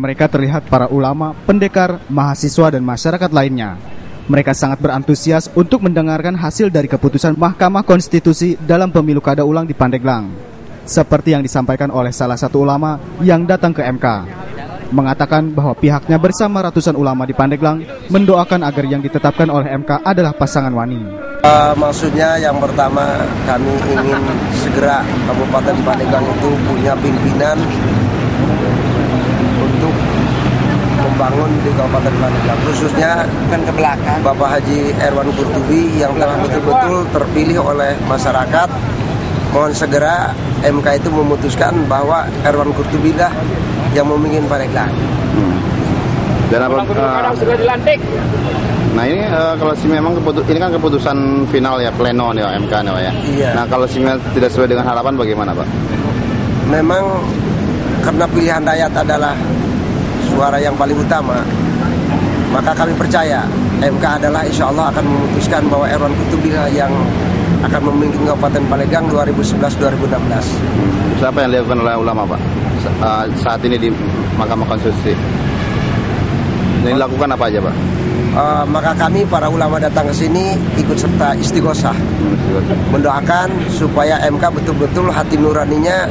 Mereka terlihat para ulama, pendekar, mahasiswa, dan masyarakat lainnya. Mereka sangat berantusias untuk mendengarkan hasil dari keputusan Mahkamah Konstitusi dalam pemilu kada ulang di Pandeglang. Seperti yang disampaikan oleh salah satu ulama yang datang ke MK. Mengatakan bahwa pihaknya bersama ratusan ulama di Pandeglang mendoakan agar yang ditetapkan oleh MK adalah pasangan wani. Maksudnya yang pertama kami ingin segera Kabupaten Pandeglang itu punya pimpinan untuk membangun di Kabupaten Pandeglang, khususnya kan ke belakang Bapak Haji Erwan Qurtubi yang telah betul-betul terpilih oleh masyarakat. Mohon segera MK itu memutuskan bahwa Erwan Qurtubi lah yang memimpin Pandeglang. Dan apa sudah dilantik. Nah ini kalau memang ini kan keputusan final ya pleno nih Pak, MK nih Pak ya. Iya. Nah kalau tidak sesuai dengan harapan bagaimana Pak? Memang karena pilihan rakyat adalah suara yang paling utama, maka kami percaya MK adalah insya Allah akan memutuskan bahwa Erwan Qurtubi yang akan memimpin Kabupaten Pandeglang 2011-2016. Siapa yang dilakukan oleh ulama Pak saat ini di Mahkamah Konstitusi? Yang dilakukan apa aja Pak? Maka kami para ulama datang ke sini ikut serta istighosah, mendoakan supaya MK betul-betul hati nuraninya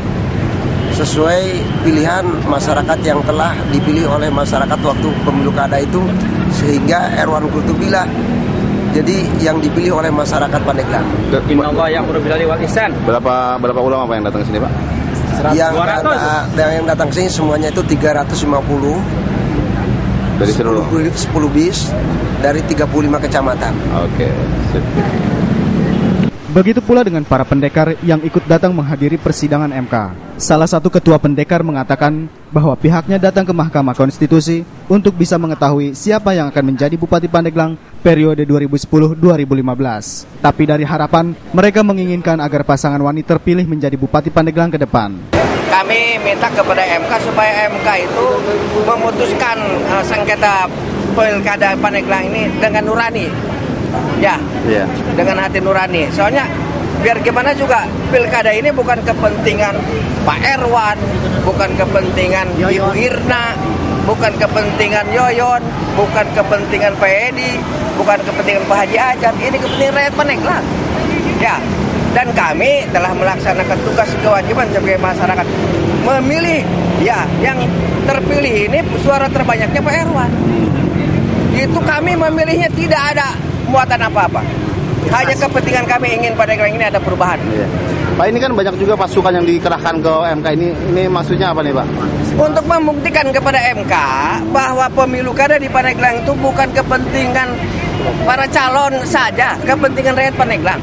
sesuai pilihan masyarakat yang telah dipilih oleh masyarakat waktu pemilu kada itu, sehingga Erwan Qurtubi lah jadi yang dipilih oleh masyarakat Pandeglang. Inallah yang berbilali wal ihsan. Berapa ulama Pak yang datang ke sini Pak? Yang datang ke sini semuanya itu 350 dari seluruh 10 bis dari 35 kecamatan. Oke. Begitu pula dengan para pendekar yang ikut datang menghadiri persidangan MK. Salah satu ketua pendekar mengatakan bahwa pihaknya datang ke Mahkamah Konstitusi untuk bisa mengetahui siapa yang akan menjadi Bupati Pandeglang periode 2010-2015. Tapi dari harapan, mereka menginginkan agar pasangan wani terpilih menjadi Bupati Pandeglang ke depan. Kami minta kepada MK supaya MK itu memutuskan sengketa pilkada Pandeglang ini dengan nurani. Ya, dengan hati nurani. Soalnya biar gimana juga pilkada ini bukan kepentingan Pak Erwan, bukan kepentingan Ibu Irna, bukan kepentingan Yoyon, bukan kepentingan Pak Edi, bukan kepentingan Pak Haji Ajar. Ini kepentingan rakyat Pandeglang. Ya, dan kami telah melaksanakan tugas kewajiban sebagai masyarakat memilih. Ya, yang terpilih ini suara terbanyaknya Pak Erwan. Itu kami memilihnya tidak ada muatan apa-apa. Hanya kepentingan kami ingin Pandeglang ini ada perubahan. Iya. Pak, ini kan banyak juga pasukan yang dikerahkan ke MK ini maksudnya apa nih Pak? Untuk membuktikan kepada MK bahwa pemilu kada di Pandeglang itu bukan kepentingan para calon saja, kepentingan rakyat Pandeglang.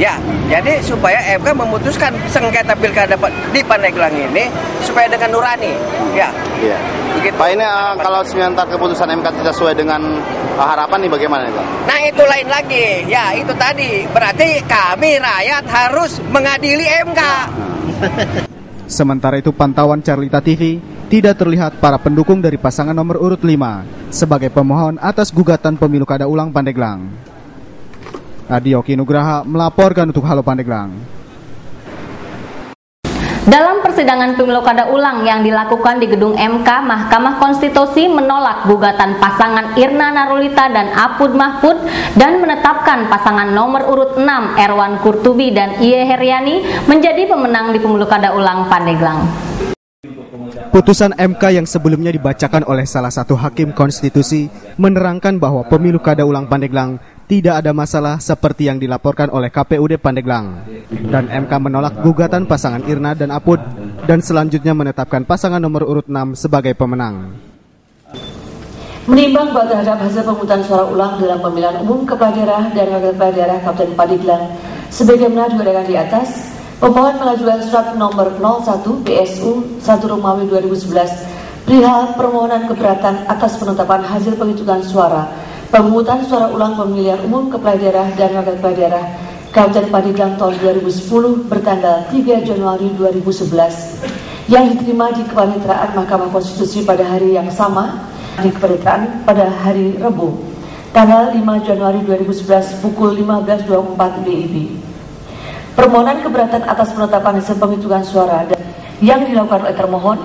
Ya, jadi supaya MK memutuskan sengketa pilkada di Pandeglang ini supaya dengan nurani. Ya. Iya. Begitu. Pak, ini kalau sebentar keputusan MK tidak sesuai dengan harapan nih bagaimana nih Pak? Nah itu lain lagi, ya itu tadi berarti kami rakyat harus mengadili MK. Sementara itu pantauan Carlita TV tidak terlihat para pendukung dari pasangan nomor urut 5 sebagai pemohon atas gugatan pemilu kada ulang Pandeglang. Adi Oki Nugraha melaporkan untuk Halo Pandeglang. Dalam persidangan pemilu kada ulang yang dilakukan di gedung MK, Mahkamah Konstitusi menolak gugatan pasangan Irna Narulita dan Apud Mahfud dan menetapkan pasangan nomor urut 6 Erwan Qurtubi dan Iye Heriani menjadi pemenang di pemilu kada ulang Pandeglang. Putusan MK yang sebelumnya dibacakan oleh salah satu hakim konstitusi menerangkan bahwa pemilu kada ulang Pandeglang tidak ada masalah seperti yang dilaporkan oleh KPUD Pandeglang. Dan MK menolak gugatan pasangan Irna dan Apud dan selanjutnya menetapkan pasangan nomor urut 6 sebagai pemenang. Menimbang bahwa terhadap hasil pemungutan suara ulang dalam pemilihan umum kepala daerah dan wakil kepala daerah Kabupaten Pandeglang sebagaimana diuraikan di atas, pemohon mengajukan surat nomor 01 PSU 1 Romawi 2011 perihal permohonan keberatan atas penetapan hasil penghitungan suara pemungutan suara ulang pemilihan umum kepala daerah dan wakil kepala daerah Kabupaten Pandeglang tahun 2010 bertanggal 3 Januari 2011 yang diterima di kepaniteraan Mahkamah Konstitusi pada hari yang sama di kepaniteraan pada hari Rabu tanggal 5 Januari 2011 pukul 15.24 WIB. Permohonan keberatan atas penetapan hasil penghitungan suara yang dilakukan oleh termohon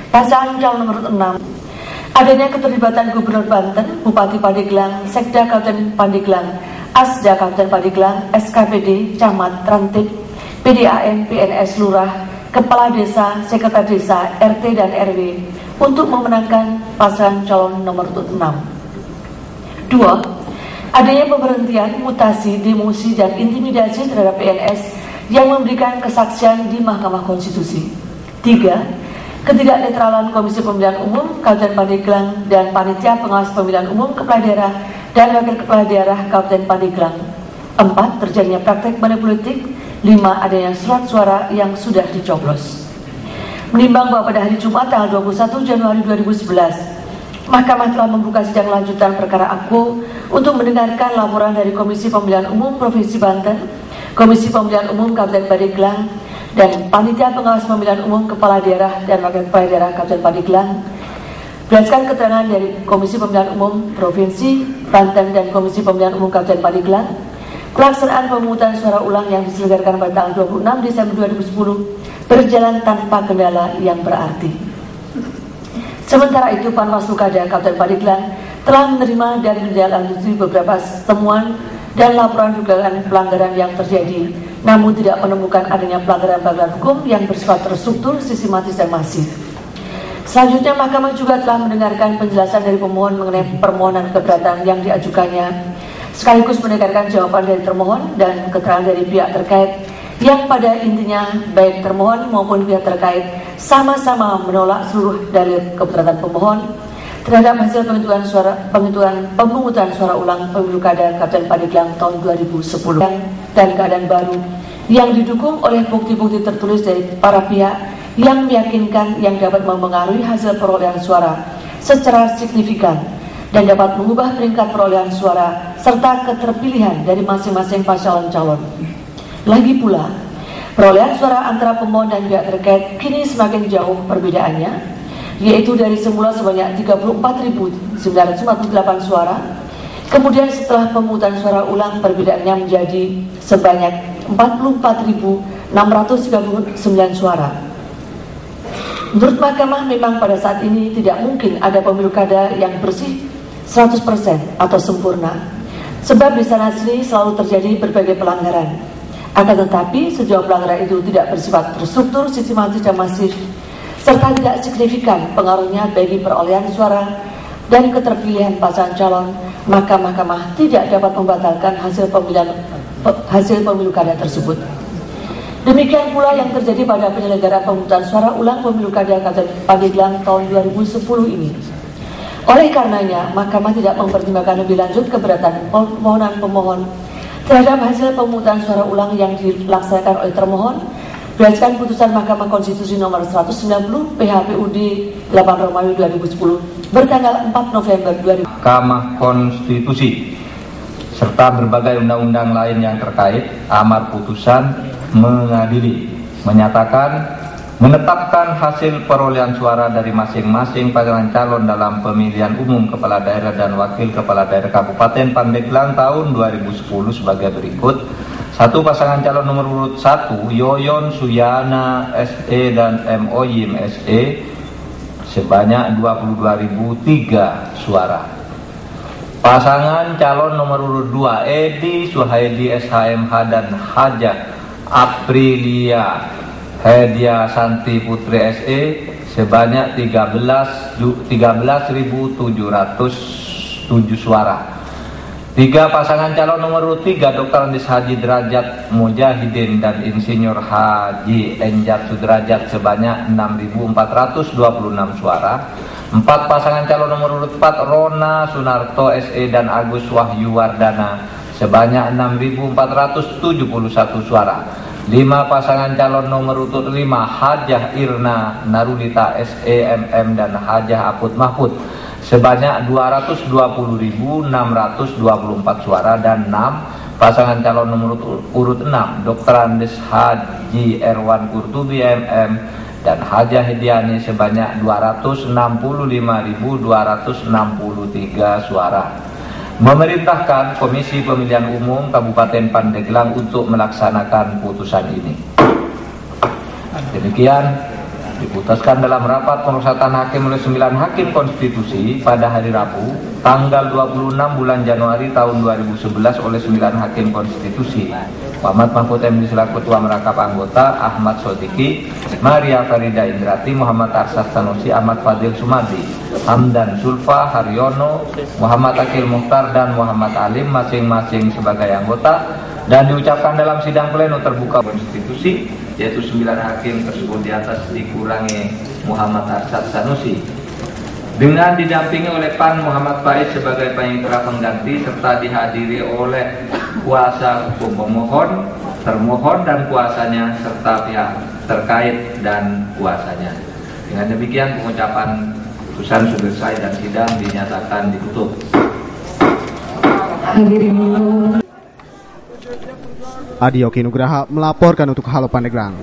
pasangan calon nomor 6 adanya keterlibatan Gubernur Banten, Bupati Pandeglang, Sekda Kabupaten Pandeglang, Asda Kabupaten Pandeglang, SKPD, Camat, Trantik, PDAM, PNS, Lurah, Kepala Desa, Sekretaris Desa, RT dan RW untuk memenangkan pasangan calon nomor urut 6. 2. Adanya pemberhentian, mutasi, demosi, dan intimidasi terhadap PNS yang memberikan kesaksian di Mahkamah Konstitusi. 3. Ketidaknetralan Komisi Pemilihan Umum Kabupaten Pandeglang dan Panitia Pengawas Pemilihan Umum Kepala Daerah dan Wakil Kepala Daerah Kabupaten Pandeglang. 4. Terjadinya praktek money politik. 5. Adanya surat suara yang sudah dicoblos. Menimbang bahwa pada hari Jumat tanggal 21 Januari 2011, Mahkamah telah membuka sidang lanjutan perkara Akwo untuk mendengarkan laporan dari Komisi Pemilihan Umum Provinsi Banten, Komisi Pemilihan Umum Kabupaten Pandeglang, dan Panitia Pengawas Pemilihan Umum Kepala Daerah dan Wakil Kepala Daerah Kabupaten Pandeglang. Berdasarkan keterangan dari Komisi Pemilihan Umum Provinsi Banten dan Komisi Pemilihan Umum Kabupaten Pandeglang, pelaksanaan pemungutan suara ulang yang diselenggarakan pada tanggal 26 Desember 2010 berjalan tanpa kendala yang berarti. Sementara itu, Panwaslu Kada Kabupaten Pandeglang telah menerima dan menindaklanjuti beberapa temuan dan laporan dugaan pelanggaran yang terjadi, namun tidak menemukan adanya pelanggaran hukum yang bersifat terstruktur, sistematis, dan masif. Selanjutnya, Mahkamah juga telah mendengarkan penjelasan dari pemohon mengenai permohonan keberatan yang diajukannya, sekaligus mendengarkan jawaban dari termohon dan keterangan dari pihak terkait yang pada intinya baik termohon maupun pihak terkait sama-sama menolak seluruh dalil keberatan pemohon terhadap hasil pemungutan suara ulang pemilu kada Kabupaten Pandeglang tahun 2010 dan keadaan baru yang didukung oleh bukti-bukti tertulis dari para pihak yang meyakinkan yang dapat mempengaruhi hasil perolehan suara secara signifikan dan dapat mengubah peringkat perolehan suara serta keterpilihan dari masing-masing pasangan calon. Lagi pula, perolehan suara antara pemohon dan pihak terkait kini semakin jauh perbedaannya, yaitu dari semula sebanyak 34.948 suara, kemudian setelah pemungutan suara ulang perbedaannya menjadi sebanyak 44.639 suara. Menurut Mahkamah, memang pada saat ini tidak mungkin ada pemilu kada yang bersih 100% atau sempurna, sebab di sana sini selalu terjadi berbagai pelanggaran. Akan tetapi, sejauh pelanggaran itu tidak bersifat terstruktur, sistematis, dan masif, serta tidak signifikan pengaruhnya bagi perolehan suara dan keterpilihan pasangan calon, maka Mahkamah tidak dapat membatalkan hasil pemilu kada tersebut. Demikian pula yang terjadi pada penyelenggaraan pemungutan suara ulang pemilu kada Kabupaten Pandeglang tahun 2010 ini. Oleh karenanya, Mahkamah tidak mempertimbangkan lebih lanjut keberatan permohonan pemohon terhadap hasil pemungutan suara ulang yang dilaksanakan oleh termohon berdasarkan putusan Mahkamah Konstitusi nomor 190 PHPUD 8 Romawi 2010 bertanggal 4 November 2000. Mahkamah Konstitusi serta berbagai undang-undang lain yang terkait amar putusan mengadili, menetapkan hasil perolehan suara dari masing-masing pasangan calon dalam pemilihan umum kepala daerah dan wakil kepala daerah Kabupaten Pandeglang tahun 2010 sebagai berikut. 1. Pasangan calon nomor urut 1 Yoyon Suyana SE dan Moyim SE sebanyak 22.003 suara. Pasangan calon nomor urut 2 Edi Suhaidi SHMH dan Hajah Aprilia Hedia Santi Putri SE sebanyak 13.707 suara. 3. Pasangan calon nomor urut 3 Dr. Andes Haji Derajat Mujahidin dan Insinyur Haji Enjat Sudrajat sebanyak 6.426 suara. 4. Pasangan calon nomor urut 4 Rona Sunarto SE dan Agus Wahyu Wardana sebanyak 6.471 suara. 5. Pasangan calon nomor urut 5 Hajah Irna Narulita SEMM dan Hajah Apud Mahfud sebanyak 220.624 suara. Dan 6. Pasangan calon nomor urut 6 Dr. Andes Haji Erwan Kurtubi MM dan Hajah Hediani sebanyak 265.263 suara. Memerintahkan Komisi Pemilihan Umum Kabupaten Pandeglang untuk melaksanakan putusan ini. Demikian Diputuskan dalam rapat pemusatan hakim oleh 9 hakim konstitusi pada hari Rabu, tanggal 26 bulan Januari tahun 2011 oleh 9 hakim konstitusi. Muhammad Mahfud MD selaku Ketua Merangkap Anggota, Ahmad Sodiki, Maria Farida Indrati, Muhammad Arsad Sanusi, Ahmad Fadil Sumadi, Hamdan Sulfa, Haryono, Muhammad Akil Mukhtar, dan Muhammad Alim masing-masing sebagai anggota, dan diucapkan dalam sidang pleno terbuka konstitusi, yaitu 9 hakim tersebut di atas dikurangi Muhammad Arsad Sanusi, dengan didampingi oleh Pan Muhammad Faiz sebagai panitera pengganti, serta dihadiri oleh kuasa hukum pemohon, termohon dan kuasanya, serta pihak terkait dan kuasanya. Dengan demikian pengucapan putusan sudah selesai dan sidang dinyatakan ditutup. Adi Oki Nugraha melaporkan untuk Halo Pandeglang.